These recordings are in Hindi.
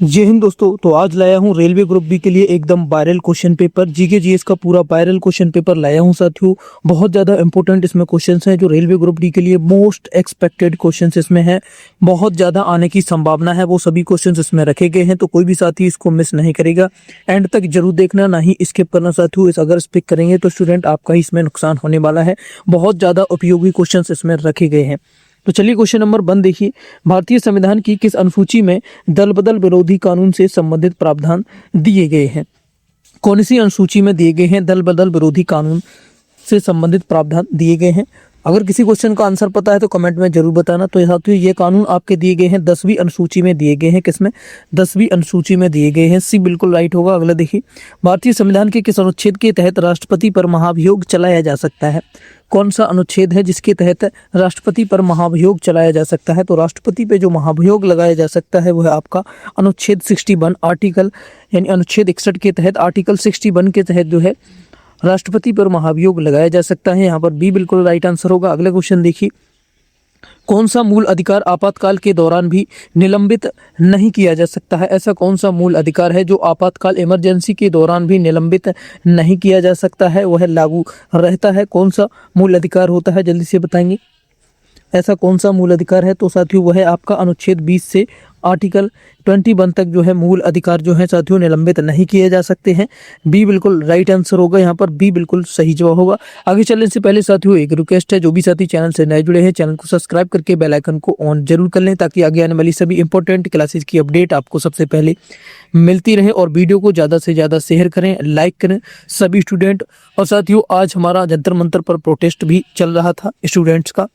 जय हिंद दोस्तों। तो आज लाया हूँ रेलवे ग्रुप बी के लिए एकदम viral question paper, GK GS का पूरा वायरल क्वेश्चन पेपर लाया हूँ साथियों। बहुत ज़्यादा इंपॉर्टेंट इसमें क्वेश्चंस हैं जो रेलवे ग्रुप डी के लिए मोस्ट एक्सपेक्टेड क्वेश्चंस इसमें हैं। बहुत ज़्यादा आने की संभावना है, वो सभी क्वेश्चंस इसमें रखे गए हैं, तो कोई भी साथी इसको मिस नहीं करेगा। एंड तक जरूर देखना, ना ही स्किप करना साथियों। इस अगर स्किप करेंगे तो स्टूडेंट आपका ही इसमें नुकसान होने वाला है। बहुत ज़्यादा उपयोगी क्वेश्चन इसमें रखे गए हैं। तो चलिए क्वेश्चन नंबर 1 देखिए। भारतीय संविधान की किस अनुसूची में दल बदल विरोधी कानून से संबंधित प्रावधान दिए गए हैं? कौन सी अनुसूची में दिए गए हैं दल बदल विरोधी कानून से संबंधित प्रावधान दिए गए हैं? अगर किसी क्वेश्चन का आंसर पता है तो कमेंट में जरूर बताना। तो साथियों ये कानून आपके दिए गए हैं 10वीं अनुसूची में दिए गए हैं। किसमें? 10वीं अनुसूची में दिए गए हैं। सी बिल्कुल राइट होगा। अगला देखिए, भारतीय संविधान के किस अनुच्छेद के तहत राष्ट्रपति पर महाभियोग चलाया जा सकता है? कौन सा अनुच्छेद है जिसके तहत राष्ट्रपति पर महाभियोग चलाया जा सकता है? तो राष्ट्रपति पे जो महाभियोग लगाया जा सकता है वो है आपका अनुच्छेद 61 आर्टिकल, यानी अनुच्छेद 61 के तहत आर्टिकल 61 के तहत जो है राष्ट्रपति पर महाभियोग लगाया जा सकता है। यहाँ पर बी बिल्कुल राइट आंसर होगा। अगला क्वेश्चन देखिए, कौन सा मूल अधिकार आपातकाल के दौरान भी निलंबित नहीं किया जा सकता है? ऐसा कौन सा मूल अधिकार है जो आपातकाल इमरजेंसी के दौरान भी निलंबित नहीं किया जा सकता है, वह लागू रहता है? कौन सा मूल अधिकार होता है, जल्दी से बताएंगे। ऐसा कौन सा मूल अधिकार है? तो साथियों वह है आपका अनुच्छेद 20 से आर्टिकल 21 तक जो है मूल अधिकार जो है साथियों निलंबित नहीं किए जा सकते हैं। बी बिल्कुल राइट आंसर होगा। यहाँ पर बी बिल्कुल सही जवाब होगा। आगे चलने से पहले साथियों एक रिक्वेस्ट है, जो भी साथी चैनल से नए जुड़े हैं चैनल को सब्सक्राइब करके बेल आइकन को ऑन जरूर कर लें, ताकि आगे आने वाली सभी इंपॉर्टेंट क्लासेज की अपडेट आपको सबसे पहले मिलती रहे। और वीडियो को ज़्यादा से ज़्यादा शेयर करें, लाइक करें सभी स्टूडेंट। और साथियों आज हमारा जंतर मंतर पर प्रोटेस्ट भी चल रहा था स्टूडेंट्स का।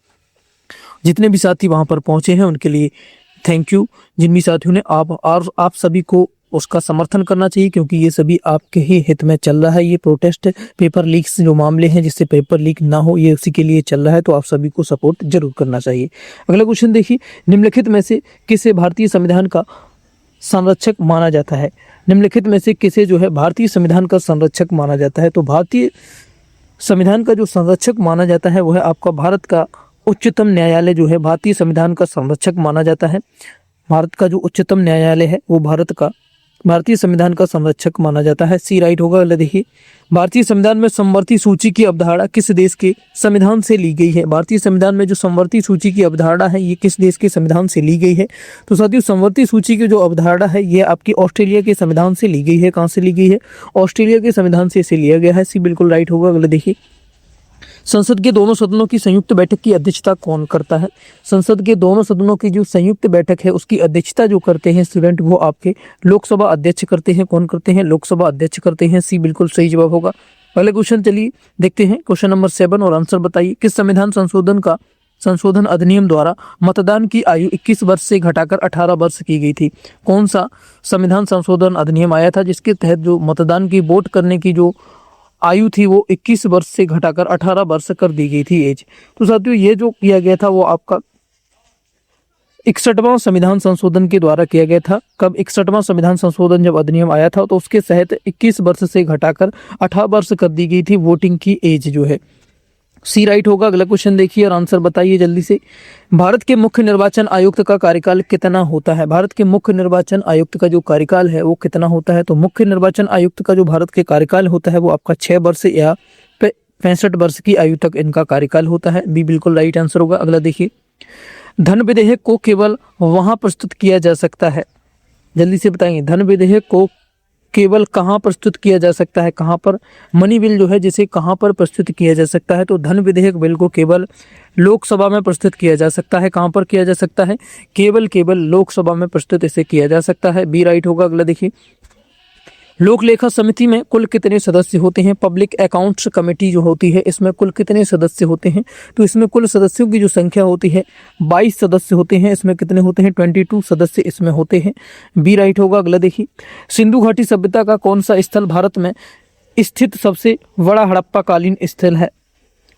जितने भी साथी वहां पर पहुंचे हैं उनके लिए थैंक यू। जिन भी साथियों ने आप सभी को उसका समर्थन करना चाहिए, क्योंकि ये सभी आपके ही हित में चल रहा है। ये प्रोटेस्ट पेपर लीक्स जो मामले हैं जिससे पेपर लीक ना हो, ये उसी के लिए चल रहा है, तो आप सभी को सपोर्ट जरूर करना चाहिए। अगला क्वेश्चन देखिए, निम्नलिखित में से किसे भारतीय संविधान का संरक्षक माना जाता है? निम्नलिखित में से किसे जो है भारतीय संविधान का संरक्षक माना जाता है? तो भारतीय संविधान का जो संरक्षक माना जाता है वह आपका भारत का उच्चतम न्यायालय जो है भारतीय संविधान का संरक्षक माना जाता है। भारत का जो उच्चतम न्यायालय है वो भारतीय संविधान का संरक्षक माना जाता है। सी राइट होगा। अगला देखिए, भारतीय संविधान में समवर्ती सूची की अवधारणा किस देश के संविधान से ली गई है? भारतीय संविधान में जो समवर्ती सूची की अवधारणा है ये किस देश के संविधान से ली गई है? तो साथियों समवर्ती सूची की जो अवधारणा है ये आपकी ऑस्ट्रेलिया के संविधान से ली गई है। कहाँ से ली गई है? ऑस्ट्रेलिया के संविधान से इसे लिया गया है। सी बिल्कुल राइट होगा। अगला देखिए, संसद के दोनों सदनों की संयुक्त बैठक की अध्यक्षता कौन करता है? संसद के दोनों सदनों की जो संयुक्त बैठक है उसकी अध्यक्षता जो करते हैं स्टूडेंट वो आपके लोकसभा अध्यक्ष करते हैं। कौन करते हैं? लोकसभा अध्यक्ष करते हैं। सी बिल्कुल सही जवाब होगा। अगले क्वेश्चन चलिए देखते हैं, क्वेश्चन नंबर 7 और आंसर बताइए। किस संशोधन अधिनियम द्वारा मतदान की आयु 21 वर्ष से घटाकर 18 वर्ष की गई थी? कौन सा संविधान संशोधन अधिनियम आया था जिसके तहत जो मतदान की वोट करने की जो आयु थी वो 21 वर्ष से घटाकर 18 वर्ष कर दी गई थी एज? तो साथियों ये जो किया गया था वो आपका 61वां संविधान संशोधन के द्वारा किया गया था। कब? 61वां संविधान संशोधन जब अधिनियम आया था तो उसके तहत 21 वर्ष से घटाकर 18 वर्ष कर दी गई थी वोटिंग की एज जो है। सी राइट होगा। अगला क्वेश्चन देखिए और आंसर बताइए जल्दी से। भारत के मुख्य निर्वाचन आयुक्त का कार्यकाल कितना होता है? भारत के मुख्य निर्वाचन आयुक्त का जो कार्यकाल है वो कितना होता है? तो मुख्य निर्वाचन आयुक्त का जो भारत के कार्यकाल होता है वो आपका 6 वर्ष या 65 वर्ष की आयु तक इनका कार्यकाल होता है। बी बिल्कुल राइट आंसर होगा। अगला देखिए, धन विधेयक को केवल वहां प्रस्तुत किया जा सकता है, जल्दी से बताएंगे। धन विधेयक को केवल कहाँ प्रस्तुत किया जा सकता है? कहाँ पर? मनी बिल जो है जिसे कहाँ पर प्रस्तुत किया जा सकता है? तो धन विधेयक बिल को केवल लोकसभा में प्रस्तुत किया जा सकता है। कहाँ पर किया जा सकता है? केवल लोकसभा में प्रस्तुत इसे किया जा सकता है। बी राइट होगा। अगला देखिए, लोक लेखा समिति में कुल कितने सदस्य होते हैं? पब्लिक अकाउंट्स कमेटी जो होती है इसमें कुल कितने सदस्य होते हैं? तो इसमें कुल सदस्यों की जो संख्या होती है 22 सदस्य होते हैं। इसमें कितने होते हैं? 22 सदस्य इसमें होते हैं। बी राइट होगा। अगला देखिए, सिंधु घाटी सभ्यता का कौन सा स्थल भारत में स्थित सबसे बड़ा हड़प्पा कालीन स्थल है?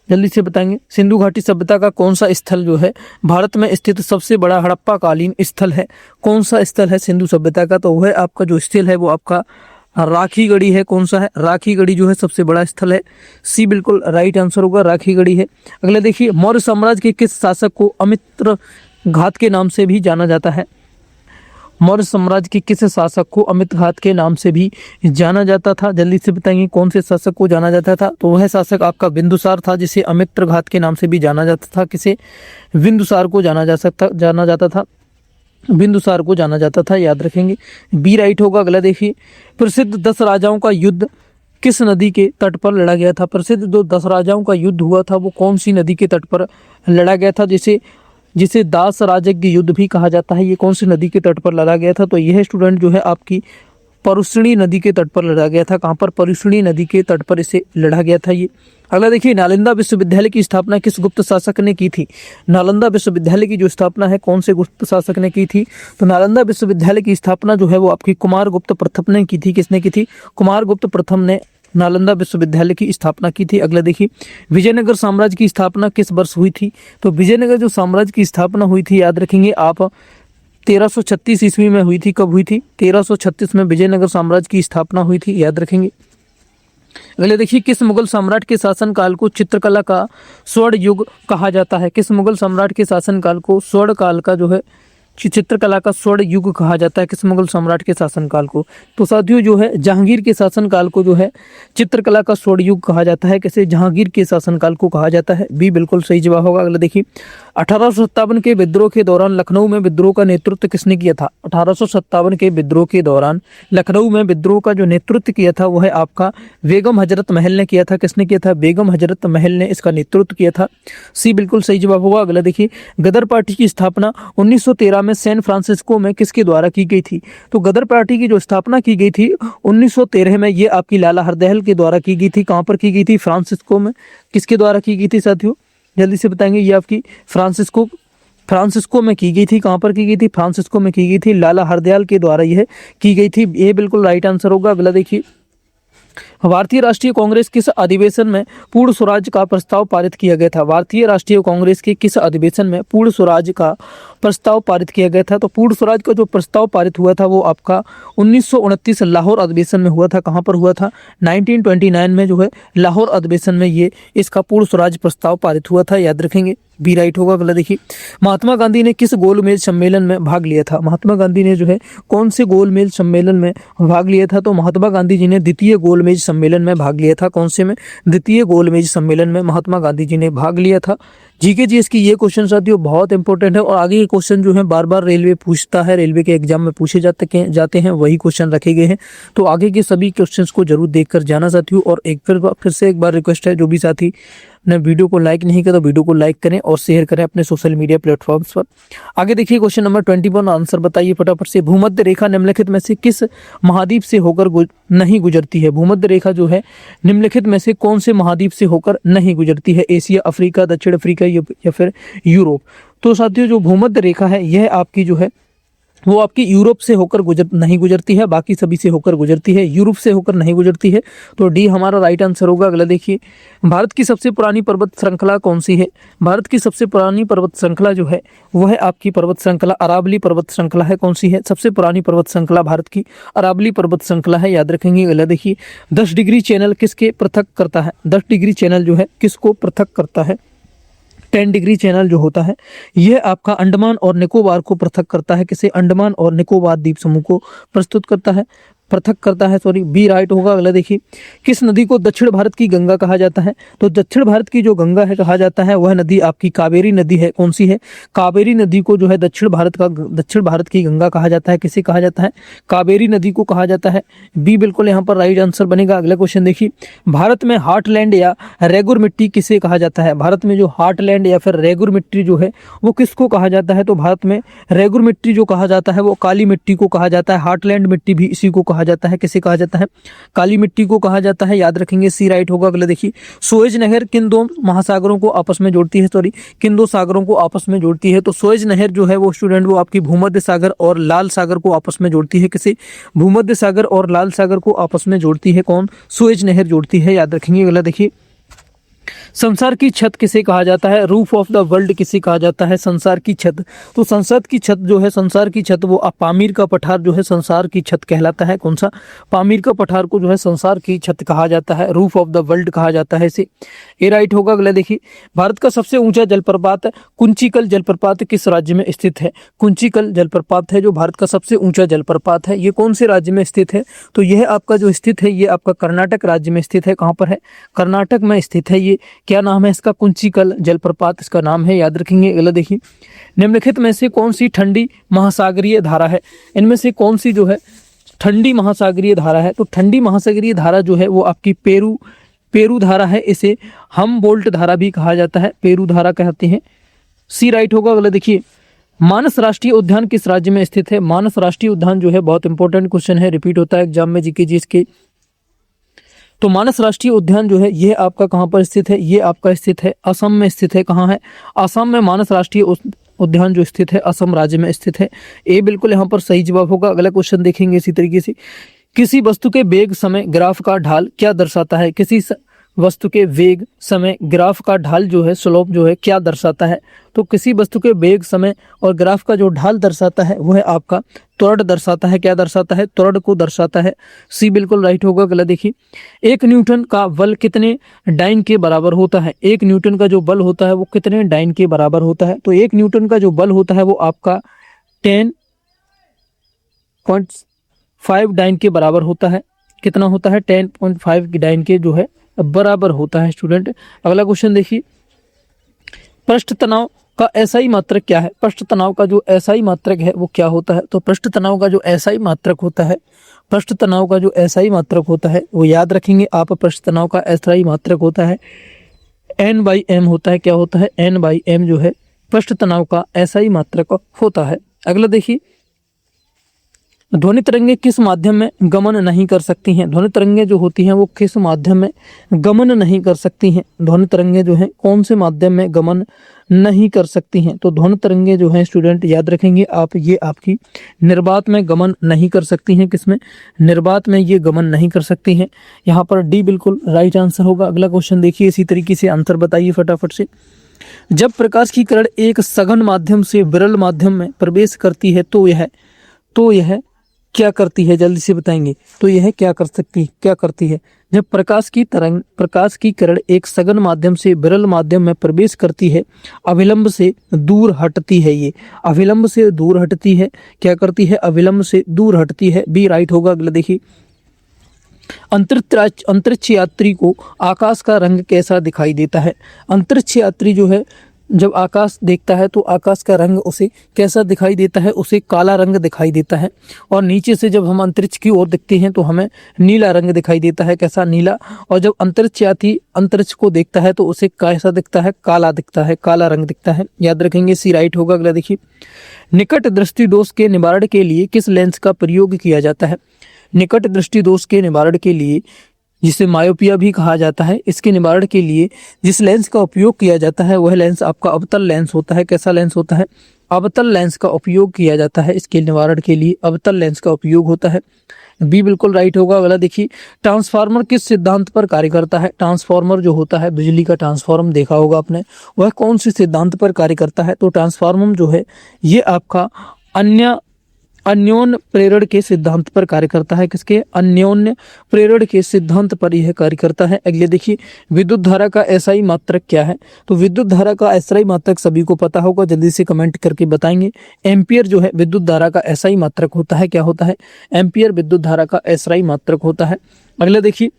जल्दी से बताएंगे। सिंधु घाटी सभ्यता का कौन सा स्थल जो है भारत में स्थित सबसे बड़ा हड़प्पा कालीन स्थल है? कौन सा स्थल है सिंधु सभ्यता का? तो वह आपका जो स्थल है वो आपका राखीगढ़ी है। कौन सा है? राखीगढ़ी जो है सबसे बड़ा स्थल है। सी बिल्कुल राइट आंसर होगा। राखीगढ़ी है। अगला देखिए, मौर्य साम्राज्य के किस शासक को अमित्र घात के नाम से भी जाना जाता है? मौर्य साम्राज्य के किस शासक को अमित घात के नाम से भी जाना जाता था? जल्दी से बताएंगे कौन से शासक को जाना जाता था? तो वह शासक आपका बिंदुसार था, जिसे अमित्र घात के नाम से भी जाना जाता था। किसे? बिंदुसार को जाना जाता था, बिंदुसार को जाना जाता था, याद रखेंगे। बी राइट होगा। अगला देखिए, प्रसिद्ध 10 राजाओं का युद्ध किस नदी के तट पर लड़ा गया था? प्रसिद्ध जो 10 राजाओं का युद्ध हुआ था वो कौन सी नदी के तट पर लड़ा गया था, जिसे दास राजज्ञ युद्ध भी कहा जाता है? ये कौन सी नदी के तट पर लड़ा गया था? तो यह स्टूडेंट जो है आपकी परुष्णी नदी के तट पर लड़ा गया था। कहाँ पर? परुष्णी नदी के तट पर इसे लड़ा गया था ये। अगला देखिए, नालंदा विश्वविद्यालय की स्थापना किस गुप्त शासक ने की थी? नालंदा विश्वविद्यालय की जो स्थापना है कौन से गुप्त शासक ने की थी? तो नालंदा विश्वविद्यालय की स्थापना जो है वो आपकी कुमारगुप्त प्रथम ने की थी। किसने की थी? कुमारगुप्त प्रथम ने नालंदा विश्वविद्यालय की स्थापना की थी। अगला देखिए, विजयनगर साम्राज्य की स्थापना किस वर्ष हुई थी? तो विजयनगर जो साम्राज्य की स्थापना हुई थी, याद रखेंगे आप, 1336 ईस्वी में हुई थी। कब हुई थी? 1336 में विजयनगर साम्राज्य की स्थापना हुई थी, याद रखेंगे। अगले देखिए, किस मुगल सम्राट के शासनकाल को चित्रकला का स्वर्ण युग कहा जाता है? किस मुगल सम्राट के शासनकाल को स्वर्ण काल का जो है चित्रकला का स्वर्ण युग कहा जाता है? किस मुगल सम्राट के शासनकाल को? तो साथियों जो है जहांगीर के शासनकाल को जो है चित्रकला का स्वर्ण युग कहा जाता है। कैसे? जहांगीर के शासनकाल को कहा जाता है। बी बिल्कुल सही जवाब होगा। अगला देखिए, 1857 के विद्रोह के दौरान लखनऊ में विद्रोह का नेतृत्व किसने किया था? 1857 के विद्रोह के दौरान लखनऊ में विद्रोह का जो नेतृत्व किया था वो है आपका बेगम हजरत महल ने किया था। किसने किया था? बेगम हजरत महल ने इसका नेतृत्व किया था। सी बिल्कुल सही जवाब होगा। अगला देखिए, गदर पार्टी की स्थापना 1913 में सैन फ्रांसिस्को में किसके द्वारा की गई थी? तो गदर पार्टी की जो स्थापना की गई थी 1913 में, ये आपकी लाला हरदयाल के द्वारा की गई थी। कहाँ पर की गई थी? फ्रांसिस्को में। किसके द्वारा की गई थी साथियों? जल्दी से बताएंगे। ये आपकी फ्रांसिस्को में की गई थी। कहाँ पर की गई थी? फ्रांसिस्को में की गई थी। लाला हरदयाल के द्वारा यह की गई थी। ये बिल्कुल राइट आंसर होगा। अगला देखिए, भारतीय राष्ट्रीय कांग्रेस किस अधिवेशन में पूर्ण स्वराज का प्रस्ताव पारित किया गया था? भारतीय राष्ट्रीय कांग्रेस के किस अधिवेशन में पूर्ण स्वराज का प्रस्ताव पारित किया गया था? तो पूर्ण स्वराज का जो प्रस्ताव पारित हुआ था वो आपका 1929 लाहौर अधिवेशन में हुआ था। कहाँ पर हुआ था? 1929 में जो है लाहौर अधिवेशन में ये इसका पूर्ण स्वराज प्रस्ताव पारित हुआ था, याद रखेंगे। बी राइट होगा। अगला देखिए, महात्मा गांधी ने किस गोलमेज सम्मेलन में भाग लिया था? महात्मा गांधी ने जो है कौन से गोलमेज सम्मेलन में भाग लिया था? तो महात्मा गांधी जी ने द्वितीय गोलमेज सम्मेलन में भाग लिया था। कौन से में? द्वितीय गोलमेज सम्मेलन में महात्मा गांधी जी ने भाग लिया था। जीके जीएस की ये क्वेश्चन साथियों बहुत इंपॉर्टेंट है और आगे ये क्वेश्चन जो है बार बार रेलवे पूछता है, रेलवे के एग्जाम में पूछे जाते हैं, वही क्वेश्चन रखे गए हैं। तो आगे के सभी क्वेश्चंस को जरूर देखकर जाना साथियों। और फिर से एक बार रिक्वेस्ट है, जो भी साथी ने वीडियो को लाइक नहीं किया तो वीडियो को लाइक करें और शेयर करें अपने सोशल मीडिया प्लेटफॉर्म्स पर। आगे देखिए क्वेश्चन नंबर 21, आंसर बताइए फटाफट से। भूमध्य रेखा निम्नलिखित में से किस महाद्वीप से होकर नहीं गुजरती है? भूमध्य रेखा जो है निम्नलिखित में से कौन से महाद्वीप से होकर नहीं गुजरती है? एशिया, अफ्रीका, दक्षिण अफ्रीका या फिर यूरोप? तो साथियों जो भूमध्य रेखा है यह आपकी जो है वो आपकी यूरोप से होकर नहीं गुजरती है, बाकी सभी से होकर गुजरती है, यूरोप से होकर नहीं गुजरती है। तो डी हमारा राइट आंसर होगा। अगला देखिए, भारत की सबसे पुरानी पर्वत श्रृंखला कौन सी है? भारत की सबसे पुरानी पर्वत श्रृंखला जो है वह है आपकी पर्वत श्रृंखला अरावली पर्वत श्रृंखला है। कौन सी है? सबसे पुरानी पर्वत श्रृंखला भारत की अरावली पर्वत श्रृंखला है, याद रखेंगे। अगला देखिए, 10 डिग्री चैनल किसके पृथक करता है? 10 डिग्री चैनल जो है किसको पृथक करता है? 10 डिग्री चैनल जो होता है यह आपका अंडमान और निकोबार को पृथक करता है। किसे? अंडमान और निकोबार द्वीप समूह को पृथक करता है, सॉरी। बी राइट होगा। अगला देखिए, किस नदी को दक्षिण भारत की गंगा कहा जाता है? तो दक्षिण भारत की जो गंगा है कहा जाता है वह नदी आपकी कावेरी नदी है। कौन सी है? कावेरी नदी को जो है दक्षिण भारत की गंगा कहा जाता है। किसे कहा जाता है? कावेरी नदी को कहा जाता है। बी बिल्कुल यहाँ पर राइट आंसर बनेगा। अगला क्वेश्चन देखिए, भारत में हार्टलैंड या रेगुर मिट्टी किसे कहा जाता है? भारत में जो हार्टलैंड या फिर रेगुर मिट्टी जो है वो किसको कहा जाता है? तो भारत में रेगुर मिट्टी जो कहा जाता है वो काली मिट्टी को कहा जाता है। हार्टलैंड मिट्टी भी इसी को कहा जाता है। किसे कहा जाता है? काली मिट्टी को कहा जाता है, याद रखेंगे। सी राइट होगा। अगला देखिए, सुएज नहर किन दो महासागरों को आपस में जोड़ती है? सॉरी, किन दो सागरों को आपस में जोड़ती है? तो सुएज नहर जो है वो स्टूडेंट वो आपकी भूमध्य सागर और लाल सागर को आपस में जोड़ती है। किसे? भूमध्य सागर और लाल सागर को आपस में जोड़ती है। कौन? सुएज नहर जोड़ती है, याद रखेंगे। अगला देखिए, संसार की छत किसे कहा जाता है? रूफ ऑफ द वर्ल्ड किसे कहा जाता है? संसार की छत। तो संसद की छत जो है, संसार की छत, वो पामीर का पठार जो है संसार की छत कहलाता है। कौन सा? पामीर का पठार को जो है संसार की छत कहा जाता है, रूफ ऑफ द वर्ल्ड कहा जाता है इसे। ये राइट होगा। अगला देखिए, भारत का सबसे ऊंचा जलप्रपात कुंचिकल जलप्रपात किस राज्य में स्थित है? कुंचिकल जलप्रपात है जो भारत का सबसे ऊंचा जलप्रपात है, ये कौन से राज्य में स्थित है? तो यह आपका जो स्थित है, ये आपका कर्नाटक राज्य में स्थित है। कहाँ पर है? कर्नाटक में स्थित है ये। क्या नाम है इसका? कुंचिकल जलप्रपात इसका नाम है, याद रखेंगे। अगला देखिए, निम्नलिखित में से कौन सी ठंडी महासागरीय धारा है? इनमें से कौन सी जो है ठंडी महासागरीय धारा है? तो ठंडी महासागरीय धारा जो है वो आपकी पेरू धारा है। इसे हमबोल्ट धारा भी कहा जाता है, पेरू धारा कहते हैं। सी राइट होगा। अगला देखिए, मानस राष्ट्रीय उद्यान किस राज्य में स्थित है? मानस राष्ट्रीय उद्यान जो है बहुत इंपॉर्टेंट क्वेश्चन है, रिपीट होता है एग्जाम में जीके जीएस के। तो मानस राष्ट्रीय उद्यान जो है ये आपका कहाँ पर स्थित है? ये आपका स्थित है असम में स्थित है। कहाँ है? असम में मानस राष्ट्रीय उद्यान जो स्थित है असम राज्य में स्थित है। ए बिल्कुल यहाँ पर सही जवाब होगा। अगला क्वेश्चन देखेंगे इसी तरीके से, किसी वस्तु के वेग समय ग्राफ का ढाल क्या दर्शाता है? किसी वस्तु के वेग समय ग्राफ का ढाल जो है, स्लोप जो है, क्या दर्शाता है? तो किसी वस्तु के वेग समय और ग्राफ का जो ढाल दर्शाता है वो है आपका त्वरण दर्शाता है। क्या दर्शाता है? त्वरण को दर्शाता है। सी बिल्कुल राइट होगा। अगला देखिए, 1 न्यूटन का बल कितने डाइन के बराबर होता है? 1 न्यूटन का जो बल होता है वो कितने डाइन के बराबर होता है? तो 1 न्यूटन का जो बल होता है वो आपका 10.5 डाइन के बराबर होता है। कितना होता है? 10.5 डाइन के जो है बराबर होता है स्टूडेंट। अगला क्वेश्चन देखिए, पृष्ठ तनाव का एसआई मात्रक क्या है? पृष्ठ तनाव का जो एसआई मात्रक है वो क्या होता है? तो पृष्ठ तनाव का जो एसआई मात्रक होता है, पृष्ठ तनाव का जो एसआई मात्रक होता है वो याद रखेंगे आप। पृष्ठ तनाव का एसआई मात्रक होता है N/M होता है। क्या होता है? N/M जो है पृष्ठ तनाव का एसआई मात्रक होता है। अगला देखिए, ध्वनि तरंगे किस माध्यम में गमन नहीं कर सकती हैं? ध्वनि तरंगे जो होती हैं वो किस माध्यम में गमन नहीं कर सकती हैं? ध्वनि तरंगे जो हैं कौन से माध्यम में गमन नहीं कर सकती हैं? तो ध्वनि तरंगे जो हैं स्टूडेंट याद रखेंगे आप, ये आपकी निर्वात में गमन नहीं कर सकती हैं। किसमें? निर्वात में ये गमन नहीं कर सकती हैं। यहाँ पर डी बिल्कुल राइट आंसर होगा। अगला क्वेश्चन देखिए, इसी तरीके से आंसर बताइए फटाफट से। जब प्रकाश की किरण एक सघन माध्यम से विरल माध्यम में प्रवेश करती है तो यह क्या करती है? जल्दी से बताएंगे। तो यह क्या करती है? जब प्रकाश की किरण एक सघन माध्यम से विरल माध्यम में प्रवेश करती है, अविलंब से दूर हटती है। ये अविलंब से दूर हटती है। क्या करती है? अविलंब से दूर हटती है। बी राइट होगा। अगला देखिए, अंतरिक्ष यात्री को आकाश का रंग कैसा दिखाई देता है? अंतरिक्ष यात्री जो है जब आकाश देखता है तो आकाश का रंग उसे कैसा दिखाई देता है? उसे काला रंग दिखाई देता है। और नीचे से जब हम अंतरिक्ष की ओर देखते हैं तो हमें नीला रंग दिखाई देता है। कैसा? नीला। और जब अंतरिक्ष यात्री अंतरिक्ष को देखता है तो उसे कैसा दिखता है? काला दिखता है, काला रंग दिखता है। याद रखेंगे। सी राइट होगा। अगला देखिए, निकट दृष्टि दोष के निवारण के लिए किस लेंस का प्रयोग किया जाता है? निकट दृष्टि दोष के निवारण के लिए, जिसे मायोपिया भी कहा जाता है, इसके निवारण के लिए जिस लेंस का उपयोग किया जाता है वह लेंस आपका अवतल लेंस होता है। कैसा लेंस होता है? अवतल लेंस का उपयोग किया जाता है। इसके निवारण के लिए अवतल लेंस का उपयोग होता है। बी बिल्कुल राइट होगा। अगला देखिए, ट्रांसफार्मर किस सिद्धांत पर कार्य करता है? ट्रांसफार्मर जो होता है, बिजली का ट्रांसफार्मर देखा होगा आपने, वह कौन से सिद्धांत पर कार्य करता है? तो ट्रांसफार्मर जो है ये आपका अन्योन्य प्रेरण के सिद्धांत पर कार्य करता है। किसके? अन्योन्य प्रेरण के सिद्धांत पर यह कार्य करता है। अगले देखिए, विद्युत धारा का एसआई मात्रक क्या है? तो विद्युत धारा का एसआई मात्रक सभी को पता होगा, जल्दी से कमेंट करके बताएंगे। एम्पियर जो है विद्युत धारा का एसआई मात्रक होता है। क्या होता है? एम्पियर विद्युत धारा का एसआई मात्रक होता है। अगले देखिए,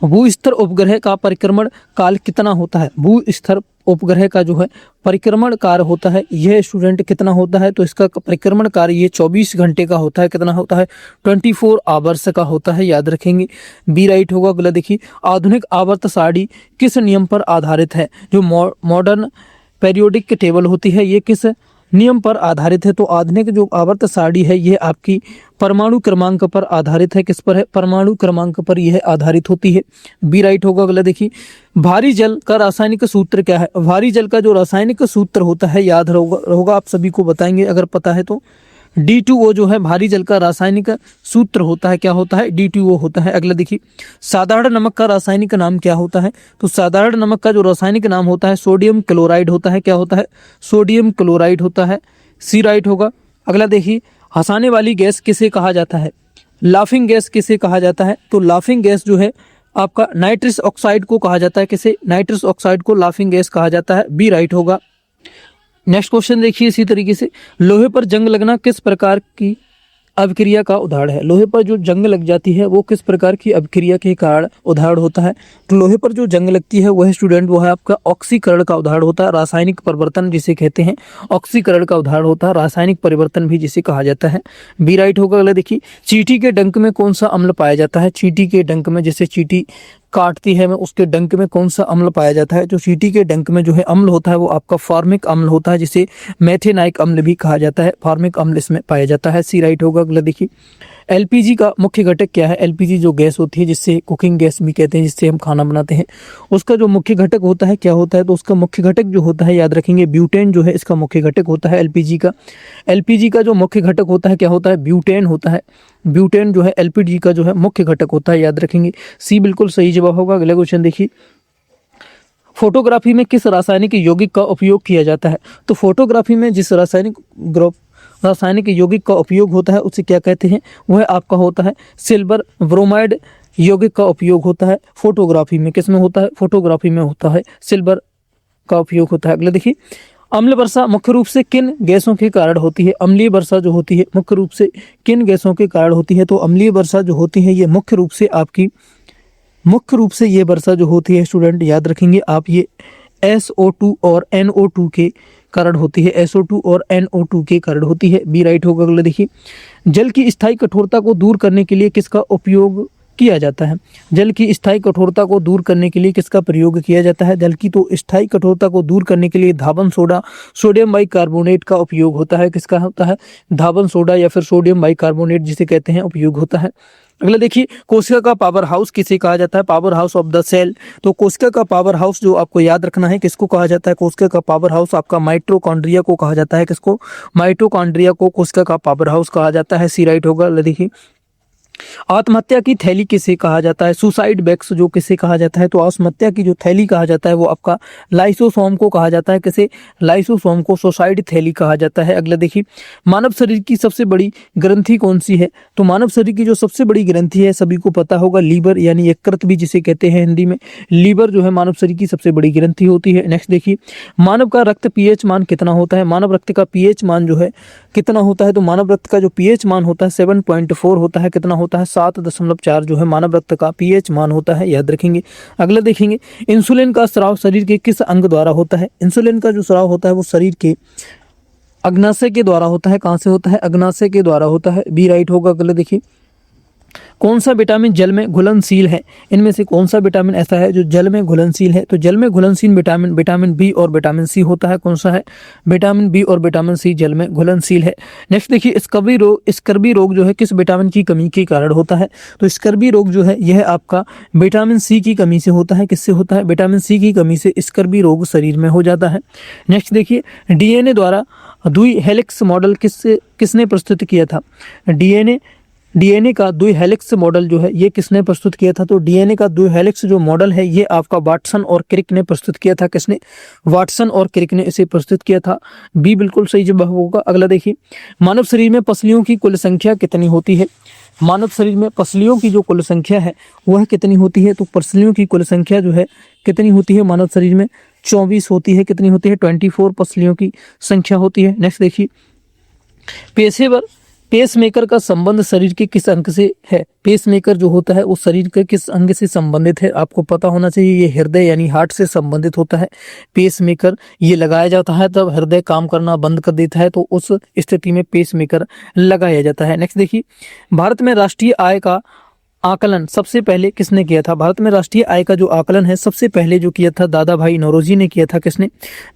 भूस्तर उपग्रह का परिक्रमण काल कितना होता है? भूस्तर उपग्रह का जो है परिक्रमण कार्य होता है यह स्टूडेंट कितना होता है? तो इसका परिक्रमण कार्य ये 24 घंटे का होता है। कितना होता है? 24 आवर्स का होता है। याद रखेंगे। बी राइट होगा। अगला देखिए, आधुनिक आवर्त सारणी किस नियम पर आधारित है? जो मॉडर्न पीरियोडिक टेबल होती है ये किस नियम पर आधारित है? तो आधुनिक जो आवर्त सारणी है ये आपकी परमाणु क्रमांक पर आधारित है। किस पर है? परमाणु क्रमांक पर यह आधारित होती है। बी राइट होगा। अगला देखिए, भारी जल का रासायनिक सूत्र क्या है? भारी जल का जो रासायनिक सूत्र होता है याद होगा आप सभी को बताएंगे अगर पता है तो। D2O जो है भारी जल का रासायनिक सूत्र होता है, क्या होता है? D2O होता है। अगला देखिए, साधारण नमक का रासायनिक नाम क्या होता है? तो साधारण नमक का जो रासायनिक नाम होता है सोडियम क्लोराइड होता है। क्या होता है? सोडियम क्लोराइड होता है। सी राइट होगा। अगला देखिए, हंसाने वाली गैस किसे कहा जाता है? लाफिंग गैस किसे कहा जाता है? तो लाफिंग गैस जो है आपका नाइट्रस ऑक्साइड को कहा जाता है। किसे? नाइट्रस ऑक्साइड को लाफिंग गैस कहा जाता है। बी राइट होगा। नेक्स्ट क्वेश्चन देखिए इसी तरीके से, लोहे पर जंग लगना किस प्रकार की अभिक्रिया का उदाहरण है? लोहे पर जो जंग लग जाती है वो किस प्रकार की अभिक्रिया के कारण उदाहरण होता है? तो लोहे पर जो जंग लगती है वह स्टूडेंट वो है आपका ऑक्सीकरण का उदाहरण होता है। रासायनिक परिवर्तन जिसे कहते हैं ऑक्सीकरण का उदाहरण होता है। रासायनिक परिवर्तन भी जिसे कहा जाता है। बी राइट होगा। अगला देखिए, चींटी के डंक में कौन सा अम्ल पाया जाता है? चींटी के डंक में, जैसे चींटी काटती है में उसके डंक में कौन सा अम्ल पाया जाता है? जो चींटी के डंक में जो है अम्ल होता है वो आपका फॉर्मिक अम्ल होता है, जिसे मेथेनाइक अम्ल भी कहा जाता है। फॉर्मिक अम्ल इसमें पाया जाता है। सी राइट होगा। अगला देखिए, एलपीजी का मुख्य घटक क्या है? एलपीजी जो गैस होती है जिससे कुकिंग गैस भी कहते हैं, जिससे हम खाना बनाते हैं, उसका जो मुख्य घटक होता है क्या होता है? तो उसका मुख्य घटक जो होता है याद रखेंगे ब्यूटेन जो है इसका मुख्य घटक होता है एलपीजी का। एलपीजी का जो मुख्य घटक होता है क्या होता है? ब्यूटेन होता है। ब्यूटेन जो है एलपीजी का जो है मुख्य घटक होता है, याद रखेंगे। सी बिल्कुल सही जवाब होगा। अगला क्वेश्चन देखिए, फोटोग्राफी में किस रासायनिक यौगिक का उपयोग किया जाता है? तो फोटोग्राफी में जिस रासायनिक यौगिक का उपयोग होता है उसे क्या कहते हैं? वह आपका होता है सिल्वर ब्रोमाइड यौगिक का उपयोग होता है फोटोग्राफी में। किस में होता है? फोटोग्राफी में होता है, सिल्वर का उपयोग होता है। अगला देखिए, अम्ल वर्षा मुख्य रूप से किन गैसों के कारण होती है? अम्लीय वर्षा जो होती है मुख्य रूप से किन गैसों के कारण होती है? तो अम्लीय वर्षा जो होती है ये मुख्य रूप से ये वर्षा जो होती है स्टूडेंट याद रखेंगे आप, ये SO2 और NO2 के कारण होती है। SO2 और NO2 के कारण होती है। बी राइट होगा। अगला देखिए, जल की स्थायी कठोरता को दूर करने के लिए किसका उपयोग किया जाता है? जल की स्थायी कठोरता को दूर करने के लिए किसका प्रयोग किया जाता है? जल की तो स्थायी कठोरता को दूर करने के लिए धावन सोडा, सोडियम बाइकार्बोनेट का उपयोग होता है। किसका होता है? धावन सोडा या फिर सोडियम बाइकार्बोनेट जिसे कहते हैं उपयोग होता है। अगला देखिए, कोशिका का पावर हाउस किसे कहा जाता है? Power house of the cell. तो कोशिका का पावर हाउस जो आपको याद रखना है किसको कहा जाता है? कोशिका का पावर हाउस आपका माइटोकॉन्ड्रिया को कहा जाता है। किसको? माइटोकॉन्ड्रिया को कोशिका का पावर हाउस कहा जाता है। सी राइट होगा। देखिए, आत्महत्या की थैली किसे कहा जाता है? सुसाइड बैग्स जो किसे कहा जाता है? तो आत्महत्या की जो थैली कहा जाता है वो आपका लाइसोसोम को कहा जाता है। किसे? लाइसोसोम को सुसाइड थैली कहा जाता है। अगला देखिए, मानव शरीर की सबसे बड़ी ग्रंथि कौन सी है? तो मानव शरीर की जो सबसे बड़ी ग्रंथि है सभी को पता होगा, लीवर यानी यकृत भी जिसे कहते हैं हिंदी में। लीवर जो है मानव शरीर की सबसे बड़ी ग्रंथि होती है। नेक्स्ट देखिए, मानव का रक्त पीएच मान कितना होता है? मानव रक्त का पीएच मान जो है कितना होता है? तो मानव रक्त का जो पीएच मान होता है 7.4 होता है। कितना होता है? 7.4 जो है मानव रक्त का पीएच मान होता है, याद रखेंगे। अगला देखेंगे, इंसुलिन का स्राव शरीर के किस अंग द्वारा होता है? इंसुलिन का जो स्राव होता है वो शरीर के अग्नाशय के द्वारा होता है। कहां से होता है? अग्नाशय के द्वारा होता है। बी राइट होगा। अगला देखिए, कौन सा विटामिन जल में घुलनशील है? इनमें से कौन सा विटामिन ऐसा है जो जल में घुलनशील है? तो जल में घुलनशील विटामिन बी और विटामिन सी होता है। कौन सा है? विटामिन बी और विटामिन सी जल में घुलनशील है। नेक्स्ट देखिए, स्कर्वी रोग जो है किस विटामिन की कमी के कारण होता है? तो स्कर्वी रोग जो है यह आपका विटामिन सी की कमी से होता है। किससे होता है? विटामिन सी की कमी से स्कर्वी रोग शरीर में हो जाता है। नेक्स्ट देखिए, डीएनए द्वारा द्वि हेलिक्स मॉडल किसने प्रस्तुत किया था? डीएनए का द्वि हेलिक्स मॉडल जो है ये किसने प्रस्तुत किया था? तो डीएनए का द्वि हेलिक्स जो मॉडल है ये आपका वाटसन और क्रिक ने प्रस्तुत किया था। किसने? वाटसन और क्रिक ने इसे प्रस्तुत किया था। बी बिल्कुल सही जवाब होगा। अगला देखिए, मानव शरीर में पसलियों की कुल संख्या कितनी होती है? मानव शरीर में पसलियों की जो कुल संख्या है वह कितनी होती है? तो पसलियों की कुल संख्या जो है कितनी होती है मानव शरीर में? 24 होती है। कितनी होती है? 24 पसलियों की संख्या होती है। नेक्स्ट देखिए, पेसमेकर का संबंध शरीर के किस अंग से है? पेसमेकर जो होता है वो शरीर के किस अंग से संबंधित है? आपको पता होना चाहिए, ये हृदय यानी हार्ट से संबंधित होता है। पेसमेकर ये लगाया जाता है तब हृदय काम करना बंद कर देता है, तो उस स्थिति में पेसमेकर लगाया जाता है। नेक्स्ट देखिए, भारत में राष्ट्रीय आय का आकलन सबसे पहले किसने किया था? भारत में राष्ट्रीय आय का जो आकलन है सबसे पहले जो किया था दादा भाई नौरोजी ने किया था। किसने?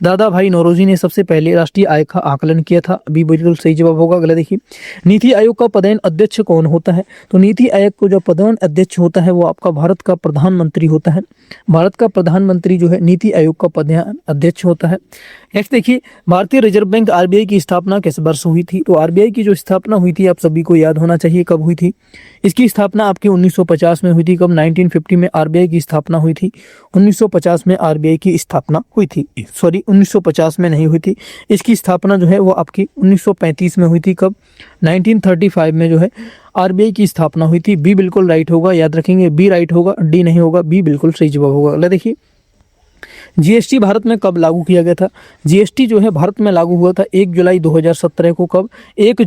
दादा भाई नौरोजी ने सबसे पहले राष्ट्रीय आय का आकलन किया था। अभी बिल्कुल सही जवाब होगा। अगला देखिए, नीति आयोग का पदेन अध्यक्ष कौन होता है? तो नीति आयोग को जो पदेन अध्यक्ष होता है वो आपका भारत का प्रधानमंत्री होता है। भारत का प्रधानमंत्री जो है नीति आयोग का पदेन अध्यक्ष होता है। नेक्स्ट देखिए, भारतीय रिजर्व बैंक आरबीआई की स्थापना किस वर्ष हुई थी? तो आरबीआई की जो स्थापना हुई थी आप सभी को याद होना चाहिए कब हुई थी। इसकी स्थापना आपकी 1950 में हुई थी। कब? 1950 में आरबीआई की स्थापना हुई थी। 1950 में आरबीआई की स्थापना हुई थी। सॉरी, 1950 में नहीं हुई थी। इसकी स्थापना जो है वो आपकी 1935 में हुई थी। कब? 1935 में जो है आरबीआई की स्थापना हुई थी। बी बिल्कुल राइट होगा, याद रखेंगे। बी राइट होगा, डी नहीं होगा। बी बिल्कुल सही जवाब होगा। अगला देखिए, जीएसटी भारत में कब लागू किया गया था? जीएसटी जो है भारत में लागू हुआ था 1 जुलाई 2017 को। कब? 1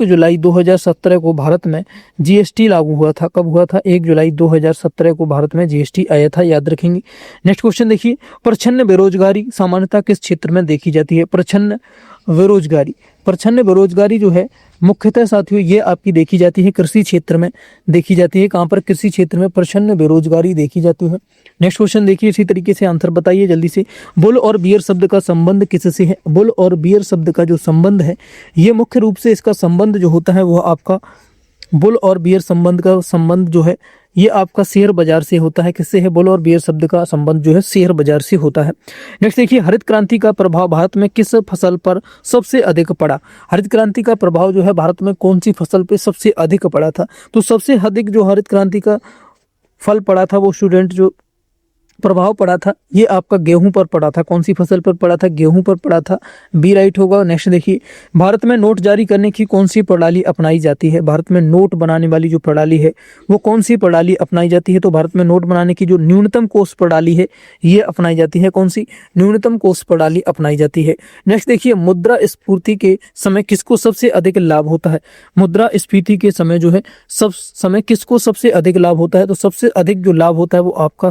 जुलाई 2017 को भारत में जीएसटी लागू हुआ था। कब हुआ था? 1 जुलाई 2017 को भारत में जीएसटी आया था, याद रखेंगे। नेक्स्ट क्वेश्चन देखिए, प्रच्छन्न बेरोजगारी सामान्यतः किस क्षेत्र में देखी जाती है? प्रच्छन्न बेरोजगारी जो है मुख्यतः साथियों ये आपकी देखी जाती है कृषि क्षेत्र में देखी जाती है। कहाँ पर? कृषि क्षेत्र में प्रच्छन्न बेरोजगारी देखी जाती है। नेक्स्ट क्वेश्चन देखिए, इसी तरीके से आंसर बताइए जल्दी से। बुल और बियर शब्द का संबंध किससे है? बुल और बियर शब्द का जो संबंध है ये मुख्य रूप से इसका संबंध जो होता है वो आपका बुल और बियर संबंध जो है ये आपका शेयर बाजार से होता है। किससे है? बुल और बियर शब्द का संबंध जो है शेयर बाजार से होता है। नेक्स्ट देखिए, हरित क्रांति का प्रभाव भारत में किस फसल पर सबसे अधिक पड़ा? हरित क्रांति का प्रभाव जो है भारत में कौन सी फसल पे सबसे अधिक पड़ा था? तो सबसे अधिक जो हरित क्रांति का फल पड़ा था वो स्टूडेंट जो प्रभाव पड़ा था ये आपका गेहूं पर पड़ा था। कौन सी फसल पर पड़ा था? गेहूं पर पड़ा था। बी राइट होगा। नेक्स्ट देखिए, भारत में नोट जारी करने की कौन सी प्रणाली अपनाई जाती है? भारत में नोट बनाने वाली जो प्रणाली है वो कौन सी प्रणाली अपनाई जाती है? तो भारत में नोट बनाने की जो न्यूनतम कोष प्रणाली है ये अपनाई जाती है। कौन सी? न्यूनतम कोष प्रणाली अपनाई जाती है। नेक्स्ट देखिए, मुद्रा स्फीति के समय किसको सबसे अधिक लाभ होता है? मुद्रा स्फीति के समय जो है किसको सबसे अधिक लाभ होता है? तो सबसे अधिक जो लाभ होता है वो आपका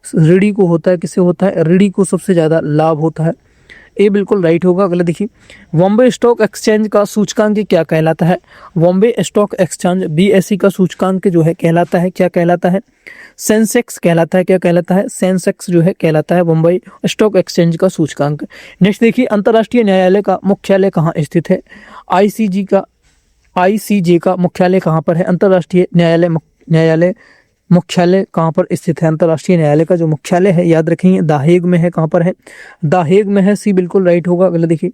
रीढ़ी को होता है। किसे होता है? रीढ़ी को सबसे ज्यादा लाभ होता है। ए बिल्कुल राइट होगा। अगला देखिए, बॉम्बे स्टॉक एक्सचेंज का सूचकांक क्या कहलाता है? बॉम्बे स्टॉक एक्सचेंज बीएसई का सूचकांक जो है कहलाता है, क्या कहलाता है? सेंसेक्स कहलाता है। क्या कहलाता है? सेंसेक्स जो है कहलाता है बॉम्बे स्टॉक एक्सचेंज का सूचकांक। नेक्स्ट देखिए, अंतर्राष्ट्रीय न्यायालय का मुख्यालय कहाँ स्थित है? आईसीजे का मुख्यालय कहाँ पर है? अंतर्राष्ट्रीय न्यायालय मुख्यालय कहाँ पर स्थित है? अंतर्राष्ट्रीय न्यायालय का जो मुख्यालय है याद रखेंगे द हेग में है। कहाँ पर है? द हेग में है। सी बिल्कुल राइट होगा। अगला देखिए,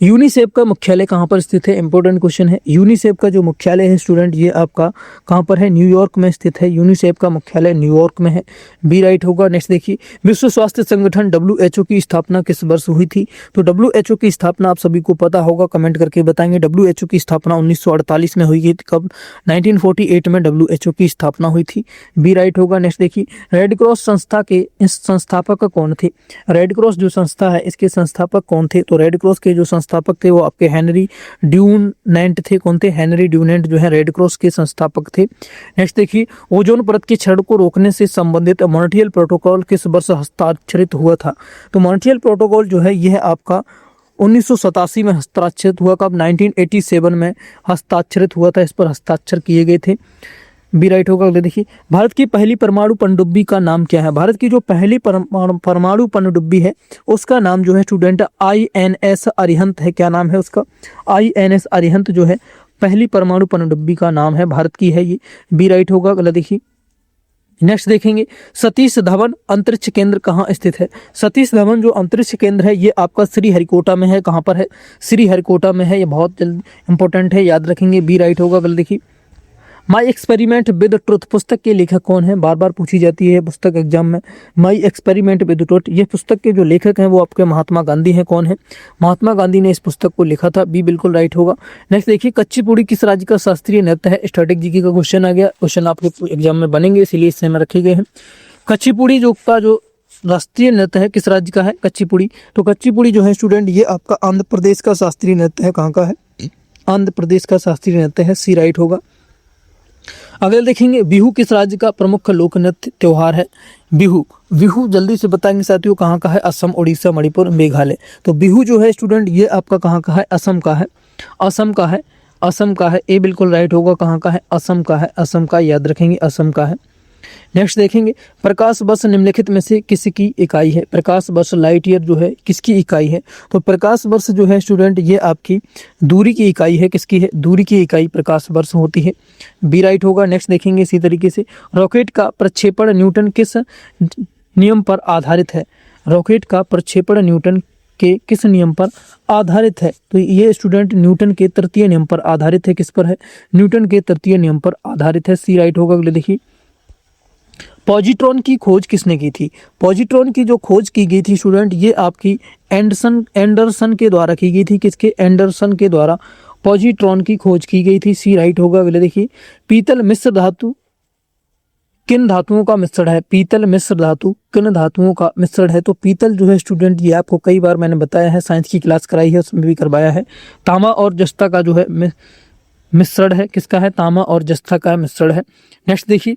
यूनिसेफ का मुख्यालय कहाँ पर स्थित है? इंपॉर्टेंट क्वेश्चन है। यूनिसेफ का जो मुख्यालय है स्टूडेंट ये आपका कहाँ पर है? न्यूयॉर्क में स्थित है। यूनिसेफ का मुख्यालय न्यूयॉर्क में है। बी राइट होगा। नेक्स्ट देखिए, विश्व स्वास्थ्य संगठन WHO की स्थापना किस वर्ष हुई थी? तो WHO की स्थापना आप सभी को पता होगा, कमेंट करके बताएंगे। WHO की स्थापना 1948 में हुई थी। कब? 1948 में WHO की स्थापना हुई थी। बी राइट होगा। नेक्स्ट देखिए, रेड क्रॉस संस्था के इस संस्थापक कौन थे? रेड क्रॉस जो संस्था है इसके संस्थापक कौन थे? तो रेड क्रॉस के जो संस्थापक थे वो आपके हेनरी ड्यूनेंट थे। कौन थे? हेनरी ड्यूनेंट जो है रेड क्रॉस के संस्थापक थे। नेक्स्ट देखिए, ओजोन परत के क्षरण को रोकने से संबंधित मॉन्ट्रियल प्रोटोकॉल किस वर्ष हस्ताक्षरित हुआ था? तो मॉन्ट्रियल प्रोटोकॉल जो है यह आपका 1987 में हस्ताक्षरित हुआ। कब? 1987 में हस्ताक्षरित हुआ था। इस पर हस्ताक्षर किए गए थे। बी राइट होगा। अगले देखिए, भारत की पहली परमाणु पनडुब्बी का नाम क्या है? भारत की जो पहली परमाणु पनडुब्बी है उसका नाम जो है स्टूडेंट INS अरिहंत है। क्या नाम है उसका? INS अरिहंत जो है पहली परमाणु पनडुब्बी का नाम है, भारत की है ये। बी राइट होगा। अगला देखिए, नेक्स्ट देखेंगे, सतीश धवन अंतरिक्ष केंद्र कहाँ स्थित है? सतीश धवन जो अंतरिक्ष केंद्र है ये आपका श्रीहरिकोटा में है। कहाँ पर है? श्रीहरिकोटा में है। ये बहुत इंपॉर्टेंट है, याद रखेंगे। बी राइट होगा। अगला देखिए, माई एक्सपेरिमेंट विद ट्रुथ पुस्तक के लेखक कौन है? बार बार पूछी जाती है पुस्तक एग्जाम में। माई एक्सपेरिमेंट विद ट्रुथ, ये पुस्तक के जो लेखक हैं वो आपके महात्मा गांधी हैं। कौन है? महात्मा गांधी ने इस पुस्तक को लिखा था। बी बिल्कुल राइट होगा। नेक्स्ट देखिए, कच्चीपुड़ी किस राज्य का शास्त्रीय नृत्य है? स्टैटिक जीके का क्वेश्चन आ गया। क्वेश्चन आपके एग्जाम में बनेंगे इसीलिए इससे में रखे गए हैं। कच्चीपुड़ी जो राष्ट्रीय नृत्य है किस राज्य का है? कच्चीपुड़ी। तो कच्चीपुड़ी जो है स्टूडेंट ये आपका आंध्र प्रदेश का शास्त्रीय नृत्य है। कहाँ का है? आंध्र प्रदेश का शास्त्रीय नृत्य है। सी राइट होगा। अगले देखेंगे, बिहू किस राज्य का प्रमुख लोक नृत्य त्योहार है? बिहू जल्दी से बताएंगे साथियों कहाँ का है? असम, उड़ीसा, मणिपुर, मेघालय। तो बिहू जो है स्टूडेंट ये आपका कहाँ का है? असम का है। असम का है। असम का है, ए बिल्कुल राइट होगा। कहाँ का है? असम का है, असम का याद रखेंगे, असम का है। नेक्स्ट देखेंगे, प्रकाश वर्ष निम्नलिखित में से किसकी इकाई है? प्रकाश वर्ष लाइट ईयर जो है किसकी इकाई है? तो प्रकाश वर्ष जो है स्टूडेंट ये आपकी दूरी की इकाई है। किसकी है? दूरी की इकाई प्रकाश वर्ष होती है, बी राइट होगा। नेक्स्ट देखेंगे इसी तरीके से, रॉकेट का प्रक्षेपण न्यूटन किस नियम पर आधारित है? रॉकेट का प्रक्षेपण न्यूटन के किस नियम पर आधारित है? तो ये स्टूडेंट न्यूटन के तृतीय नियम पर आधारित है। किस पर है? न्यूटन के तृतीय नियम पर आधारित है, सी राइट होगा। अगले देखिए, पॉजिट्रॉन की खोज किसने की थी? पॉजिट्रॉन की जो खोज की गई थी स्टूडेंट ये आपकी एंडरसन के द्वारा की गई थी। किसके? एंडरसन के द्वारा पॉजिट्रॉन की खोज की गई थी, सी राइट होगा। अगले देखिए, पीतल मिश्र धातु किन धातुओं का मिश्रण है? पीतल मिश्र धातु किन धातुओं का मिश्रण है? तो पीतल जो है स्टूडेंट ये आपको कई बार मैंने बताया है, साइंस की क्लास कराई है उसमें भी करवाया है। तांबा और जस्ता का जो है मिश्रण है। किसका है? तांबा और जस्ता का मिश्रण है। नेक्स्ट देखिए,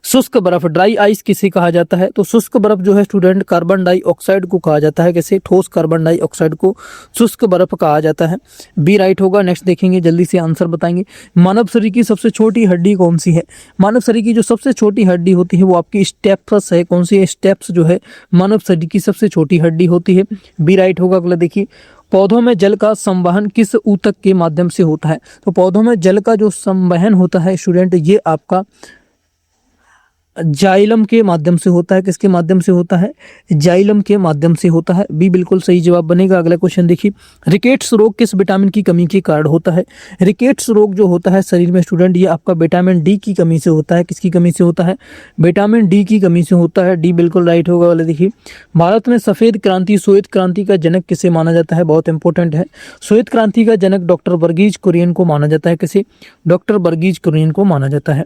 शुष्क बर्फ ड्राई आइस किसे कहा जाता है? तो शुष्क बर्फ जो है स्टूडेंट कार्बन डाइऑक्साइड को कहा जाता है। कैसे? ठोस कार्बन डाइऑक्साइड को शुष्क बर्फ कहा जाता है, बी राइट होगा। नेक्स्ट देखेंगे, जल्दी से आंसर बताएंगे। मानव शरीर की सबसे छोटी हड्डी कौन सी है? मानव शरीर की जो सबसे छोटी हड्डी होती है वो आपकी स्टेप्स है। कौन सी है? स्टेप्स जो है मानव शरीर की सबसे छोटी हड्डी होती है, बी राइट होगा। अगला देखिए, पौधों में जल का संवहन किस ऊतक के माध्यम से होता है? तो पौधों में जल का जो संवहन होता है स्टूडेंट ये आपका जाइलम के माध्यम से होता है। किसके माध्यम से होता है? जाइलम के माध्यम से होता है, बी बिल्कुल सही जवाब बनेगा। अगला क्वेश्चन देखिए, रिकेट्स रोग किस विटामिन की कमी के कारण होता है? रिकेट्स रोग जो होता है शरीर में स्टूडेंट ये आपका विटामिन डी की कमी से होता है। किसकी कमी से होता है? विटामिन डी की कमी से होता है, डी बिल्कुल राइट होगा। वाले देखिए, भारत में सफेद क्रांति श्वेत क्रांति का जनक किसे माना जाता है? बहुत इंपॉर्टेंट है। श्वेत क्रांति का जनक डॉक्टर वर्गीज कुरियन को माना जाता है। किसे? डॉक्टर वर्गीज कुरियन को माना जाता है।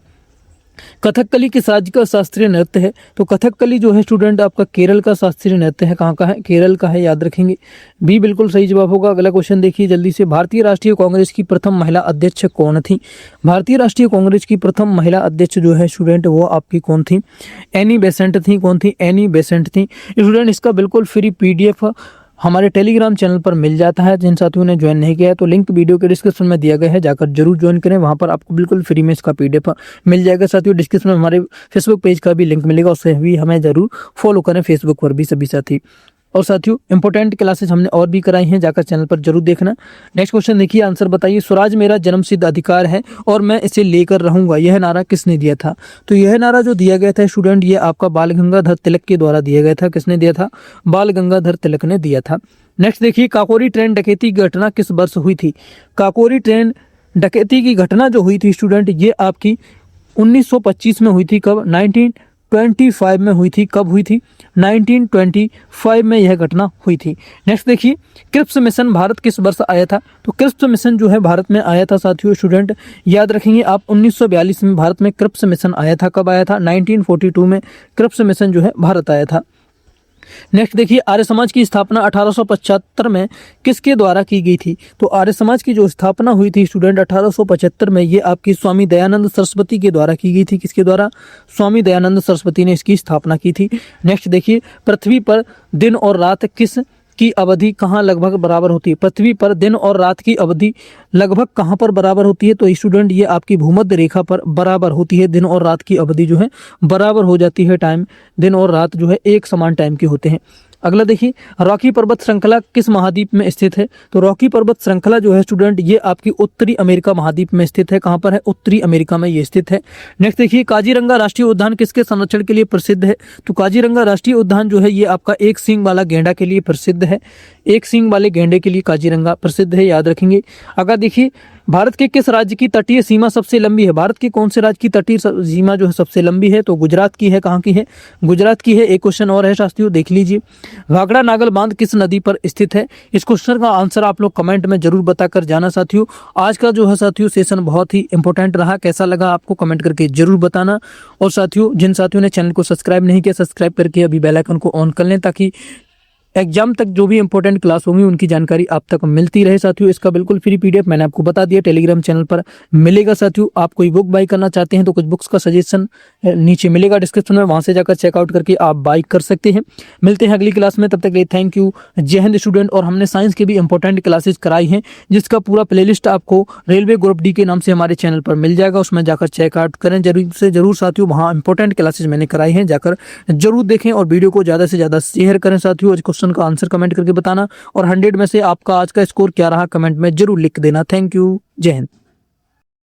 कथकली किस राज्य का शास्त्रीय नृत्य है? तो कथकली जो है स्टूडेंट आपका केरल का शास्त्रीय नृत्य है। कहाँ का है? केरल का है, याद रखेंगे, बी बिल्कुल सही जवाब होगा। अगला क्वेश्चन देखिए जल्दी से, भारतीय राष्ट्रीय कांग्रेस की प्रथम महिला अध्यक्ष कौन थी? भारतीय राष्ट्रीय कांग्रेस की प्रथम महिला अध्यक्ष जो है स्टूडेंट वो आपकी कौन थी? एनी बेसेंट थी। कौन थी? एनी बेसेंट थी। स्टूडेंट इसका बिल्कुल फ्री पीडीएफ हमारे टेलीग्राम चैनल पर मिल जाता है। जिन साथियों ने ज्वाइन नहीं किया है तो लिंक वीडियो के डिस्क्रिप्शन में दिया गया है, जाकर जरूर ज्वाइन करें। वहां पर आपको बिल्कुल फ्री में इसका पीडीएफ मिल जाएगा। साथियों डिस्क्रिप्शन में हमारे फेसबुक पेज का भी लिंक मिलेगा, उससे भी हमें जरूर फॉलो करें फेसबुक पर भी सभी साथी। और साथियों इंपॉर्टेंट क्लासेस हमने और भी कराई हैं, जाकर चैनल पर जरूर देखना। नेक्स्ट क्वेश्चन देखिए, आंसर बताइए। स्वराज मेरा जन्मसिद्ध अधिकार है और मैं इसे लेकर रहूंगा, यह नारा किसने दिया था? तो यह नारा जो दिया गया था स्टूडेंट ये आपका बाल गंगाधर तिलक के द्वारा दिया गया था। किसने दिया था? बाल गंगाधर तिलक ने दिया था। नेक्स्ट देखिए, काकोरी ट्रेन डकैती की घटना किस वर्ष हुई थी? काकोरी ट्रेन डकैती की घटना जो हुई थी स्टूडेंट ये आपकी 1925 में हुई थी। कब? 1925 में हुई थी। कब हुई थी? 1925 में यह घटना हुई थी। नेक्स्ट देखिए, क्रिप्स मिशन भारत किस वर्ष आया था? तो क्रिप्स मिशन जो है भारत में आया था साथियों स्टूडेंट याद रखेंगे आप, 1942 में भारत में क्रिप्स मिशन आया था। कब आया था? 1942 में क्रिप्स मिशन जो है भारत आया था। नेक्स्ट देखिए, आर्य समाज की स्थापना 1875 में किसके द्वारा की गई थी? तो आर्य समाज की जो स्थापना हुई थी स्टूडेंट 1875 में ये आपकी स्वामी दयानंद सरस्वती के द्वारा की गई थी। किसके द्वारा? स्वामी दयानंद सरस्वती ने इसकी स्थापना की थी। नेक्स्ट देखिए, पृथ्वी पर दिन और रात किस की अवधि कहाँ लगभग बराबर होती है? पृथ्वी पर दिन और रात की अवधि लगभग कहाँ पर बराबर होती है? तो स्टूडेंट ये आपकी भूमध्य रेखा पर बराबर होती है। दिन और रात की अवधि जो है बराबर हो जाती है। टाइम दिन और रात जो है एक समान टाइम के होते हैं। अगला देखिए, रॉकी पर्वत श्रृंखला किस महाद्वीप में स्थित है? तो रॉकी पर्वत श्रृंखला जो है स्टूडेंट ये आपकी उत्तरी अमेरिका महाद्वीप में स्थित है। कहाँ पर है? उत्तरी अमेरिका में ये स्थित है। नेक्स्ट देखिए, काजीरंगा राष्ट्रीय उद्यान किसके संरक्षण के लिए प्रसिद्ध है? तो काजीरंगा राष्ट्रीय उद्यान जो है ये आपका एक सींग वाला गेंडा के लिए प्रसिद्ध है। एक सींग वाले गेंडे के लिए काजीरंगा प्रसिद्ध है, याद रखेंगे। अगर देखिए, भारत के किस राज्य की तटीय सीमा सबसे लंबी है? भारत के कौन से राज्य की तटीय सीमा जो है सबसे लंबी है? तो गुजरात की है। कहाँ की है? गुजरात की है। एक क्वेश्चन और है साथियों, देख लीजिए, भाखड़ा नागल बांध किस नदी पर स्थित है? इस क्वेश्चन का आंसर आप लोग कमेंट में जरूर बताकर जाना साथियों। आज का जो है साथियों सेशन बहुत ही इंपॉर्टेंट रहा, कैसा लगा आपको कमेंट करके जरूर बताना। और साथियों जिन साथियों ने चैनल को सब्सक्राइब नहीं किया, सब्सक्राइब करके अभी बेल आइकन को ऑन कर लें ताकि एग्जाम तक जो भी इंपॉर्टेंट क्लास होंगी उनकी जानकारी आप तक मिलती रहे साथियों। इसका बिल्कुल फ्री पीडीएफ मैंने आपको बता दिया टेलीग्राम चैनल पर मिलेगा साथियों। आप कोई बुक बाई करना चाहते हैं तो कुछ बुक्स का सजेशन नीचे मिलेगा डिस्क्रिप्शन में, वहां से जाकर चेकआउट करके आप बाई कर सकते हैं। मिलते हैं अगली क्लास में, तब तक के लिए थैंक यू, जय हिंद स्टूडेंट। और हमने साइंस की भी इंपॉर्टेंट क्लासेस कराई हैं जिसका पूरा प्लेलिस्ट आपको रेलवे ग्रुप डी के नाम से हमारे चैनल पर मिल जाएगा, उसमें जाकर चेकआउट करें जरूर से जरूर साथियों। वहाँ इंपॉर्टेंट क्लासेस मैंने कराई हैं, जाकर जरूर देखें और वीडियो को ज़्यादा से ज़्यादा शेयर करें साथियों। आज क्वेश्चन का आंसर कमेंट करके बताना और 100 में से आपका आज का स्कोर क्या रहा कमेंट में जरूर लिख देना। थैंक यू, जय हिंद।